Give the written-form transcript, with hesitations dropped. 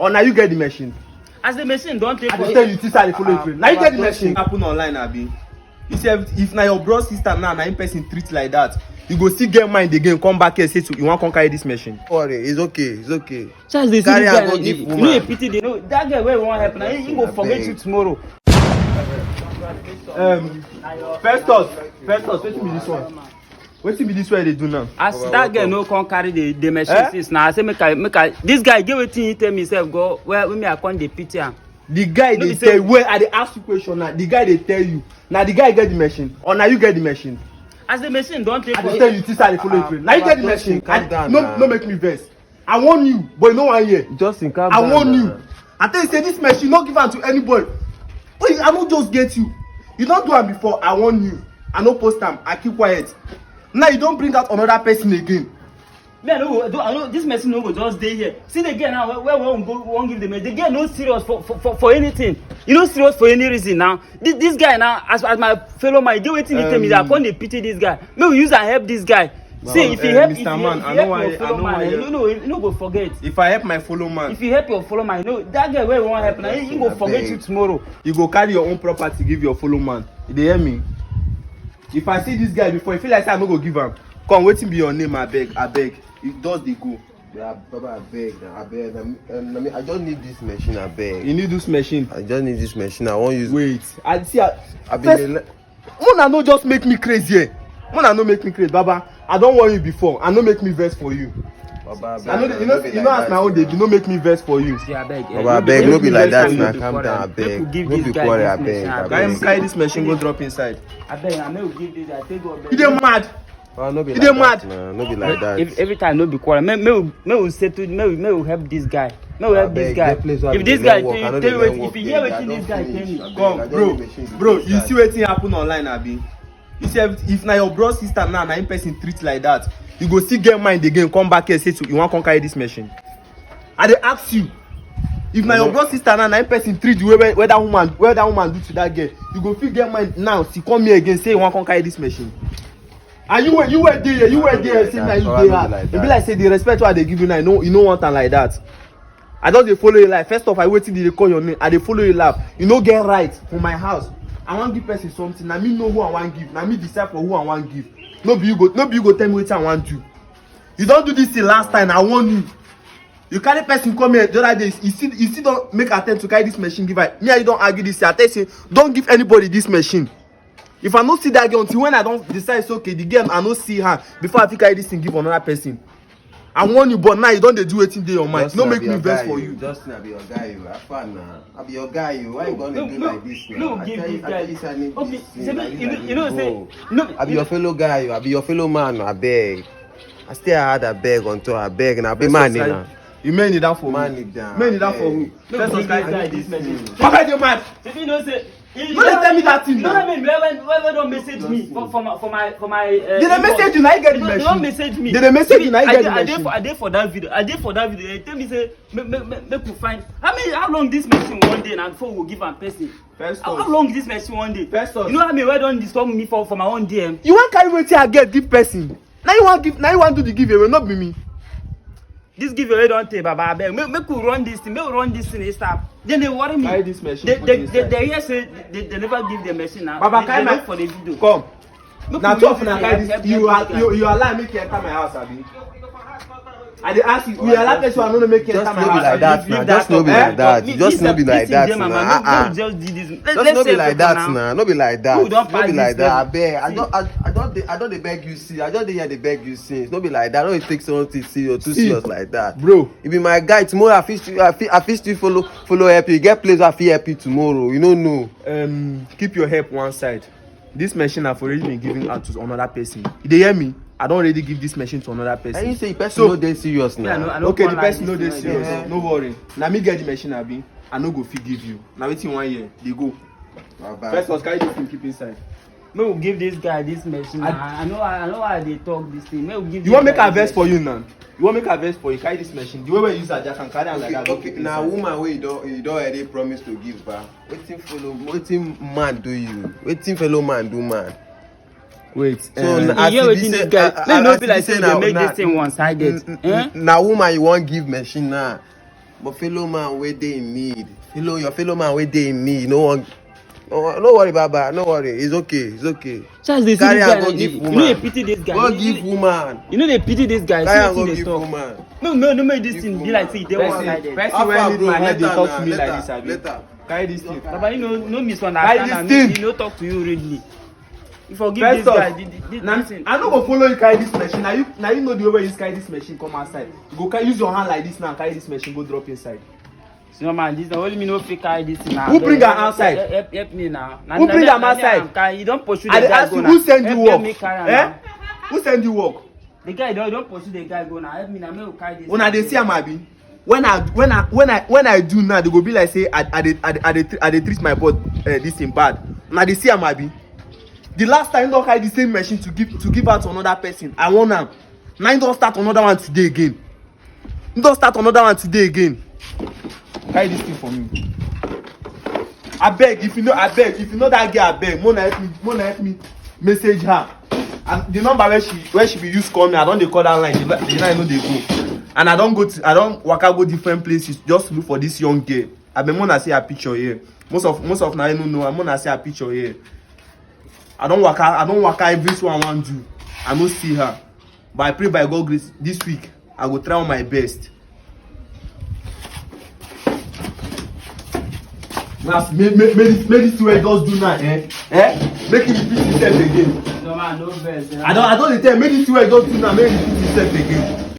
Or now you get the machine. As the machine don't take. I just tell you this how they follow it. Now you get the machine. Happen online, Abi. You see, if now your bro sister now in person treat like that, you go still get mind again. Come back here say you want to carry this machine. Worry, it's okay. Charles, they carry guy, go give you woman. know a pity. They know that guy where won't happen. He go forget you tomorrow. Festus, wetin be this one? Wetin be this one they do now? As that guy no come carry the machine since now, I say make I this guy get wetin he tell me self go where me I come the pity am. The guy they tell you where I dey ask you question now. The guy they tell you now the guy get the machine or now you get the machine. As the machine don't take. I just tell you this how they follow it. Now you get the machine. No make me vex. I warn you, but no one here. Justin, calm I down. warn you. I tell you say this machine not give am to anybody. Wait, I no just get you. You don't do am before. I warn you. I no post am. I keep quiet. Now you don't bring out another person again. Me I know this machine no go just dey here. See the girl now where we won't give the machine. The girl no serious for anything. You no serious for any reason now. This guy now as my fellow man, get wetin he tell me that I come dey pity this guy. May we use and help this guy. See if you help Mr. Man, I help know your fellow why. man, you no go forget. If I help my fellow man, If you help your fellow man, you know that guy where won't help now, he go forget you tomorrow. you go carry your own property give your fellow man. You dey hear me? If I see this guy before, you feel like say I no go give am. Come, wetin be your name? Abeg. It does dey go. Yeah, Baba, I beg. I just need this machine, I beg. You need this machine. I just need this machine. I won't use. Wait, I see. Been Una no just make me crazy here. Una no make me crazy, Baba. I don't want you before. I no make me vex for you. Baba, I know, you know, as my own day, you no make me vex for you. See, I beg. Baba, I beg. No be like that, now. Make Calm down, I beg. we give No this be guy quarrel, I this beg. machine, I I beg. Carry this machine go drop inside. I beg, I may give this. I take God. You dey mad? Oh, no be You like dey that, mad? nah. No be like that. If every time no be quarrel, may we settle, may we help this guy. May we help this guy. If this guy tell you if you hear wetin this guy tell you, Come, bro. You see wetin happen online, Abi? You see, if na your bro sister now in person treat like that, you go still get mind again. Come back here say you want to carry this machine. I dey ask you. If na your bro sister now in person treat the way where that woman do to that girl, you go fit get mind now. See come here again say you want to carry this machine. And you were there say na you dey hard. E be like say the respect wey I dey give you now, you no want am like that. I just dey follow you life. First off, I wait till they call your name. I dey follow you life. You no get right for my house. I wan give person something. Na me know who I wan give. Na me decide for who I wan give. No be you go tell me wetin I wan do. You don do this thing last time. I warn you. You carry person come here the other day. You still don make attempt to carry this machine give her. Me and you don argue this. I tell you say don't give anybody this machine. If I no see that girl until when I don decide say okay the girl I no see her before I fit carry this thing give another person. I warn you, but now you don dey do wetin dey your mind. No make me vex for you. Justin, I be your guy, you. Have fun now. I be your guy, you. Why you gonna do like this now? No, give this guy. I need Okay, this thing. you know say no. I be your fellow guy, you. I be your fellow man, I beg. I stay hard, I beg until I beg, and I be man now. You may need that for Man who? it down. May need that for who? No, First give of all, this guy this message. Why you mad? You know say. No dey tell me that thing You know now. what I mean? Whoever don't message me for my. Did they message you? Now you get the They machine. don't message me. Did they message you? Now you get the machine. I did for that video. They tell me say make we find. How long this machine one day now before we give am person? First How off, long this machine one day? First off. You know what I mean? Why don't disturb me for my own DM? You wan carry wetin I get give person. Now you wan do the giveaway, not be me. This giveaway don't take, Baba. Make we run this thing. Make we run this thing. Stop. Then they worry me. carry this machine. They hear say they never give the machine now. Baba, they carry my look for the video. Come. Make Na we tough use na this carry help this. people. You allow make you enter my house, abi? I dey ask you. You allow person I no make you enter Just my no be house. like that now. Just no be like that. Just no be like that now. Just did this. Just no be like that now. No be like that. Who don't No be pass like this that. I level? beg. I don't dey beg you see. I just dey hear dey beg you since. No be like that. No dey take something serious, too serious like that. Bro. You be my guy. Tomorrow I fit still follow help you. Get place I fit help you tomorrow. You no know. Keep your help one side. This machine have already been given out to another person. You dey hear me? I don already give this machine to another person. And you say the person no dey serious now. I no Okay, the call person like no this dey thing, serious. yeah. No worry. Na me get the machine, abi. I no go fit give you. Na wetin you wan hear? Dey go. Baba. First of all, carry this thing keep inside. May we give this guy this machine. I know how they talk this thing. May we give. You wan make I vex for you now? You wan make I vex for you? Carry this machine. The way we use aja can carry am like that. Okay, now woman wey you don already promise to give back. Wetin man do you? Wetin fellow man do man? Wait. So You hear wetin this guy? Make no be like say they make this thing one sided. Na woman you wan give machine now. but fellow man wey dey in need, your fellow man wey dey in need, no worry baba, no worry, it's okay. Charles, they see Carry this am guy. go You give know woman. they pity this guy. Go give woman. You know they pity this guy. Carry am See go wetin they give talk. woman. No make this thing be like say they one sided. Person wey need my head dey talk to me like this, abi. Later. Carry this thing. Baba, you know, no Carry misunderstand this am. thing. He no talk to you really. You forgive First this off, guy. na This thing. I no go follow you carry this machine. Na you know the way wey you use carry this machine come outside. You go use your hand like this now, carry this machine go drop inside. No man, this only me no fit carry this thing now. Who bring am outside? Help me now. Who bring am outside? You don't pursue the I dey guy ask go you now. who send you Help me work? carry am Eh? now. Who send you work? The guy don't pursue the guy go now. Help me now. Make we carry this. Una dey see am abi? When I do now, they go be like say I dey treat my boy this thing bad. Una dey see am abi? The last time you don carry the same machine to give out to another person, I want am. Now you don start another one today again. Carry this thing for me. Abeg, if you know that girl, abeg, Mona help me message her. And the number where she be use call me, I don dey call that line. The line no dey go. And I don waka go different places just to look for this young girl. Abeg, Mona see her picture here. Most of na you no know. Mona see her picture here. I don waka everything I wan do. I no see her. But I pray by God grace this week I go try my best. Now, make this way just do now, make it repeat itself again. No man, no verse. I don't dey tell you, make this way just do now, make it repeat itself again.